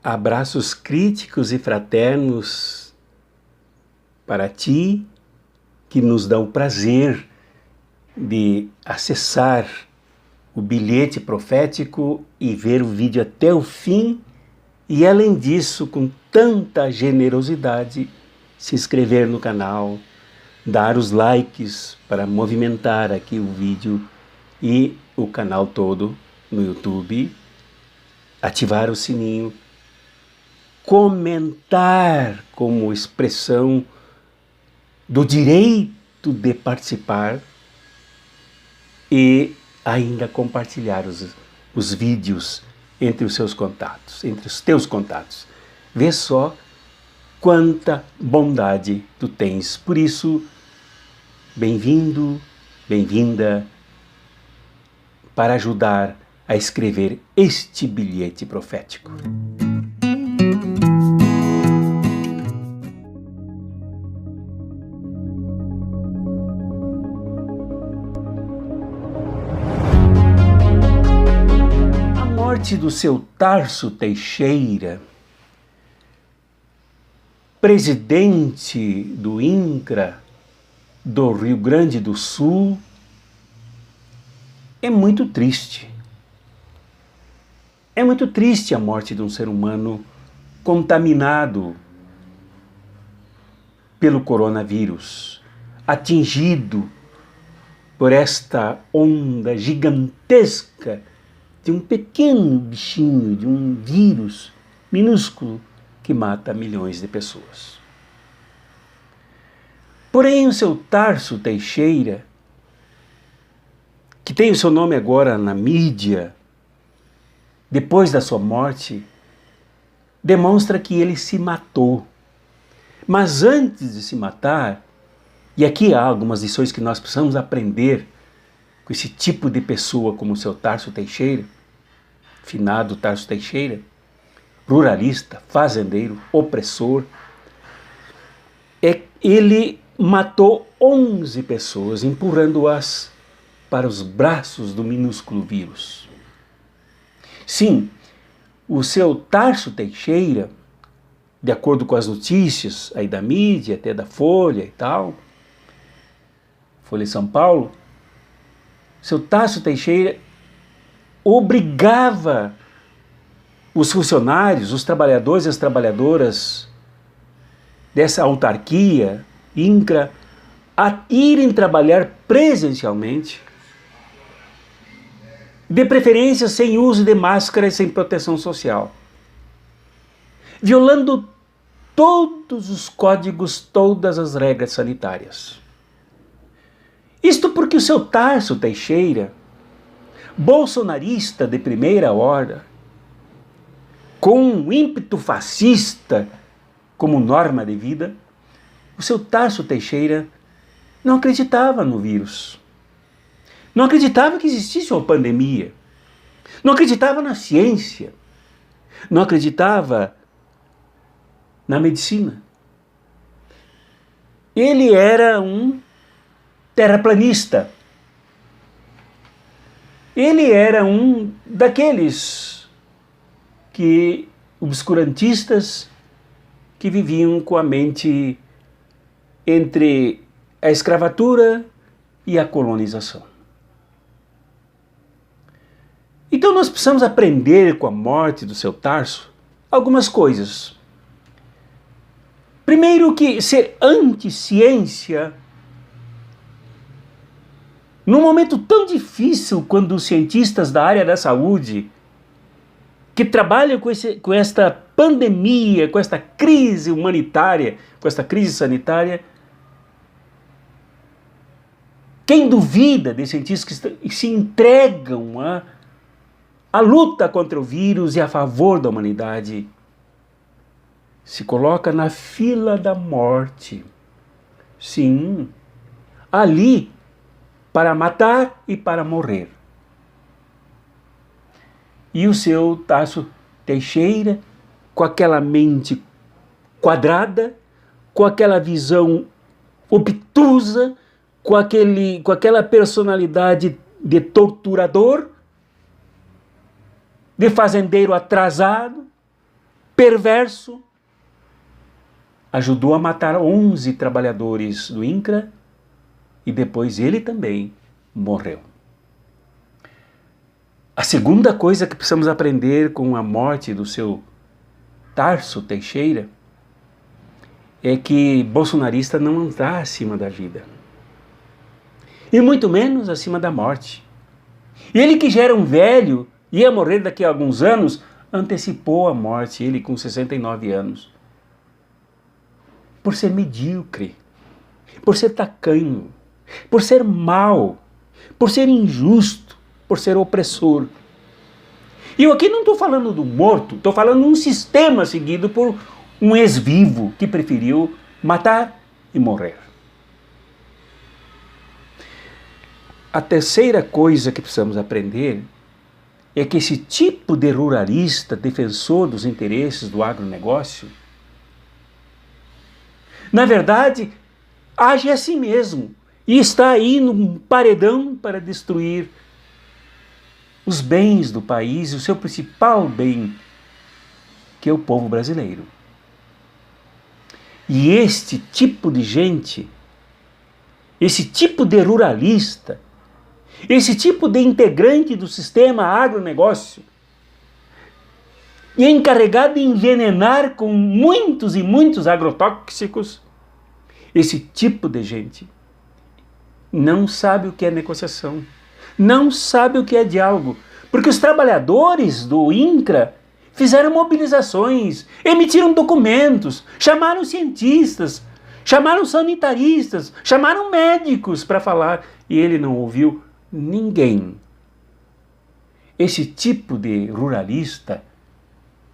Abraços críticos e fraternos para ti, que nos dá o prazer de acessar o bilhete profético e ver o vídeo até o fim e, além disso, com tanta generosidade, se inscrever no canal, dar os likes para movimentar aqui o vídeo e o canal todo no YouTube, ativar o sininho, comentar como expressão do direito de participar e ainda compartilhar os vídeos entre os seus contatos, entre os teus contatos. Vê só quanta bondade tu tens. Por isso, bem-vindo, bem-vinda para ajudar a escrever este bilhete profético. A morte do seu Tarso Teixeira, presidente do INCRA do Rio Grande do Sul, é muito triste. É muito triste a morte de um ser humano contaminado pelo coronavírus, atingido por esta onda gigantesca de um pequeno bichinho, de um vírus minúsculo que mata milhões de pessoas. Porém, o seu Tarso Teixeira, que tem o seu nome agora na mídia, depois da sua morte, demonstra que ele se matou. Mas antes de se matar, e aqui há algumas lições que nós precisamos aprender com esse tipo de pessoa como o seu Tarso Teixeira, finado Tarso Teixeira, ruralista, fazendeiro, opressor, ele matou 11 pessoas, empurrando-as para os braços do minúsculo vírus. Sim, o seu Tarso Teixeira, de acordo com as notícias aí da mídia, até da Folha e tal, Folha de São Paulo, seu Tarso Teixeira obrigava os funcionários, os trabalhadores e as trabalhadoras dessa autarquia, INCRA, a irem trabalhar presencialmente, de preferência sem uso de máscara e sem proteção social, violando todos os códigos, todas as regras sanitárias. Isto porque o seu Tarso Teixeira, bolsonarista de primeira hora, com um ímpeto fascista como norma de vida, o seu Tarso Teixeira não acreditava no vírus. Não acreditava que existisse uma pandemia. Não acreditava na ciência. Não acreditava na medicina. Ele era um terraplanista. Ele era um daqueles obscurantistas que viviam com a mente entre a escravatura e a colonização. Então nós precisamos aprender com a morte do seu Tarso algumas coisas. Primeiro, que ser anti-ciência, num momento tão difícil, quando os cientistas da área da saúde, que trabalham com esta pandemia, com esta crise humanitária, com esta crise sanitária, quem duvida de cientistas que se entregam à luta contra o vírus e a favor da humanidade, se coloca na fila da morte. Sim, ali para matar e para morrer. E o seu Tarso Teixeira, com aquela mente quadrada, com aquela visão obtusa, com aquela personalidade de torturador, de fazendeiro atrasado, perverso, ajudou a matar 11 trabalhadores do INCRA e depois ele também morreu. A segunda coisa que precisamos aprender com a morte do seu Tarso Teixeira é que bolsonarista não está acima da vida. E muito menos acima da morte. Ele que já era um velho, ia morrer daqui a alguns anos, antecipou a morte, ele com 69 anos. Por ser medíocre, por ser tacanho, por ser mau, por ser injusto, por ser opressor. E eu aqui não estou falando do morto, estou falando de um sistema seguido por um ex-vivo que preferiu matar e morrer. A terceira coisa que precisamos aprender é que esse tipo de ruralista, defensor dos interesses do agronegócio, na verdade, age assim mesmo e está aí num paredão para destruir os bens do país e o seu principal bem, que é o povo brasileiro. E este tipo de gente, esse tipo de ruralista, esse tipo de integrante do sistema agronegócio, e é encarregado de envenenar com muitos e muitos agrotóxicos, esse tipo de gente não sabe o que é negociação, não sabe o que é diálogo, porque os trabalhadores do INCRA fizeram mobilizações, emitiram documentos, chamaram cientistas, chamaram sanitaristas, chamaram médicos para falar, e ele não ouviu ninguém. Esse tipo de ruralista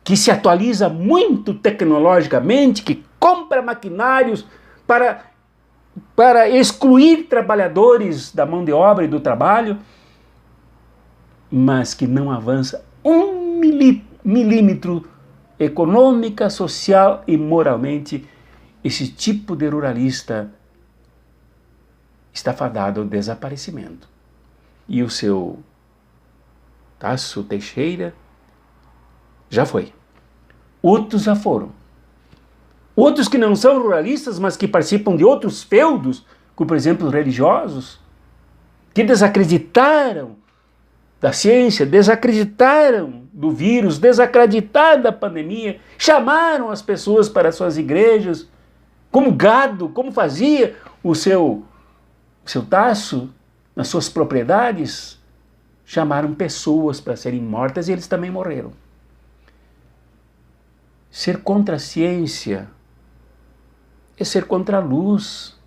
que se atualiza muito tecnologicamente, que compra maquinários para excluir trabalhadores da mão de obra e do trabalho, mas que não avança um milímetro econômica, social e moralmente, esse tipo de ruralista está fadado ao desaparecimento. E o seu Tarso Teixeira já foi. Outros já foram. Outros que não são ruralistas, mas que participam de outros feudos, como por exemplo os religiosos, que desacreditaram da ciência, desacreditaram do vírus, desacreditaram da pandemia, chamaram as pessoas para suas igrejas, como gado, como fazia o seu Tarso nas suas propriedades, chamaram pessoas para serem mortas e eles também morreram. Ser contra a ciência é ser contra a luz.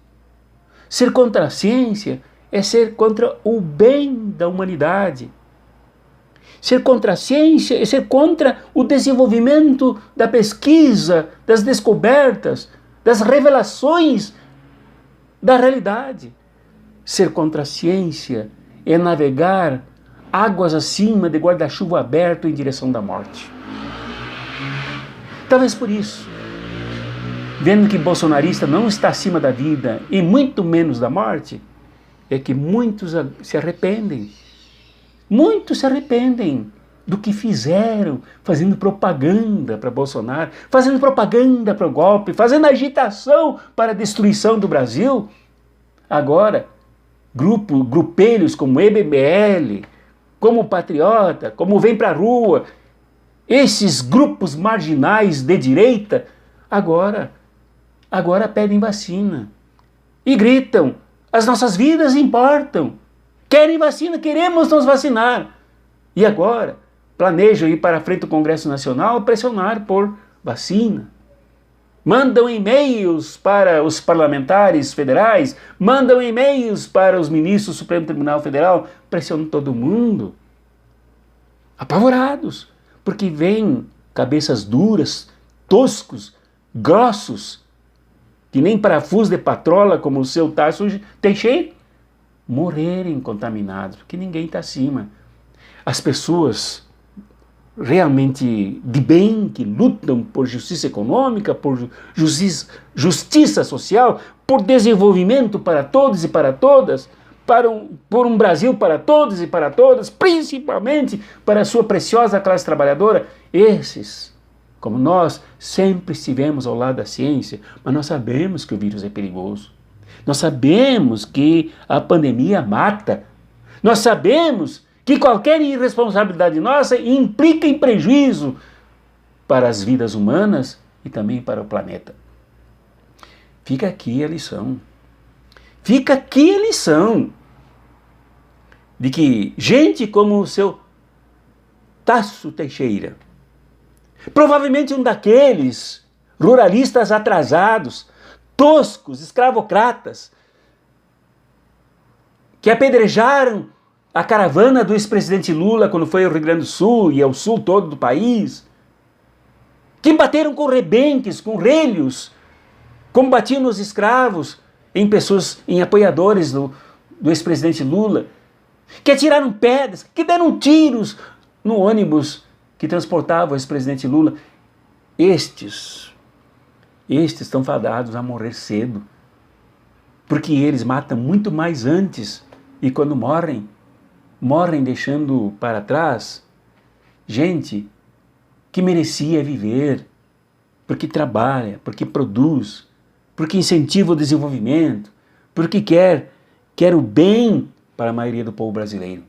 Ser contra a ciência é ser contra o bem da humanidade. Ser contra a ciência é ser contra o desenvolvimento da pesquisa, das descobertas, das revelações da realidade. Ser contra a ciência é navegar águas acima de guarda-chuva aberto em direção da morte. Talvez por isso, vendo que bolsonarista não está acima da vida e muito menos da morte, é que muitos se arrependem. Muitos se arrependem do que fizeram, fazendo propaganda para Bolsonaro, fazendo propaganda para o golpe, fazendo agitação para a destruição do Brasil. Agora, grupelhos como EBBL, como Patriota, como Vem Pra Rua, esses grupos marginais de direita, agora pedem vacina. E gritam, as nossas vidas importam. Querem vacina, queremos nos vacinar. E agora planejam ir para a frente do Congresso Nacional pressionar por vacina. Mandam e-mails para os parlamentares federais, mandam e-mails para os ministros do Supremo Tribunal Federal, pressionam todo mundo. Apavorados, porque vêm cabeças duras, toscos, grossos, que nem parafuso de patrola, como o seu Tarso Teixeira, morrerem contaminados, porque ninguém está acima. As pessoas realmente de bem, que lutam por justiça econômica, por justiça social, por desenvolvimento para todos e para todas, por um Brasil para todos e para todas, principalmente para a sua preciosa classe trabalhadora, esses Como nós sempre estivemos ao lado da ciência, mas nós sabemos que o vírus é perigoso. Nós sabemos que a pandemia mata. Nós sabemos que qualquer irresponsabilidade nossa implica em prejuízo para as vidas humanas e também para o planeta. Fica aqui a lição. Fica aqui a lição de que gente como o seu Tasso Teixeira, provavelmente um daqueles ruralistas atrasados, toscos, escravocratas, que apedrejaram a caravana do ex-presidente Lula quando foi ao Rio Grande do Sul e ao sul todo do país, que bateram com rebenques, com relhos, como batiam nos escravos, em pessoas, em apoiadores do ex-presidente Lula, que atiraram pedras, que deram tiros no ônibus que transportava o ex-presidente Lula. Estes estão fadados a morrer cedo, porque eles matam muito mais antes, e quando morrem deixando para trás gente que merecia viver, porque trabalha, porque produz, porque incentiva o desenvolvimento, porque quer o bem para a maioria do povo brasileiro.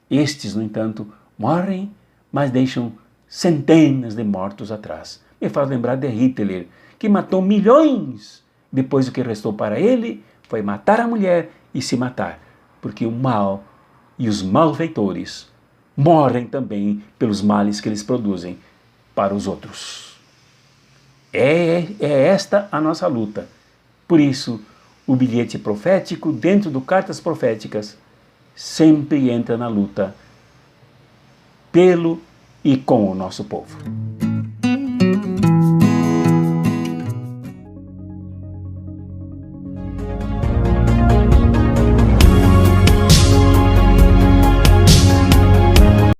Estes, no entanto, morrem, mas deixam centenas de mortos atrás. Me faz lembrar de Hitler, que matou milhões. Depois o que restou para ele foi matar a mulher e se matar, porque o mal e os malfeitores morrem também pelos males que eles produzem para os outros. É esta a nossa luta. Por isso, o bilhete profético, dentro do Cartas Proféticas, sempre entra na luta pelo e com o nosso povo.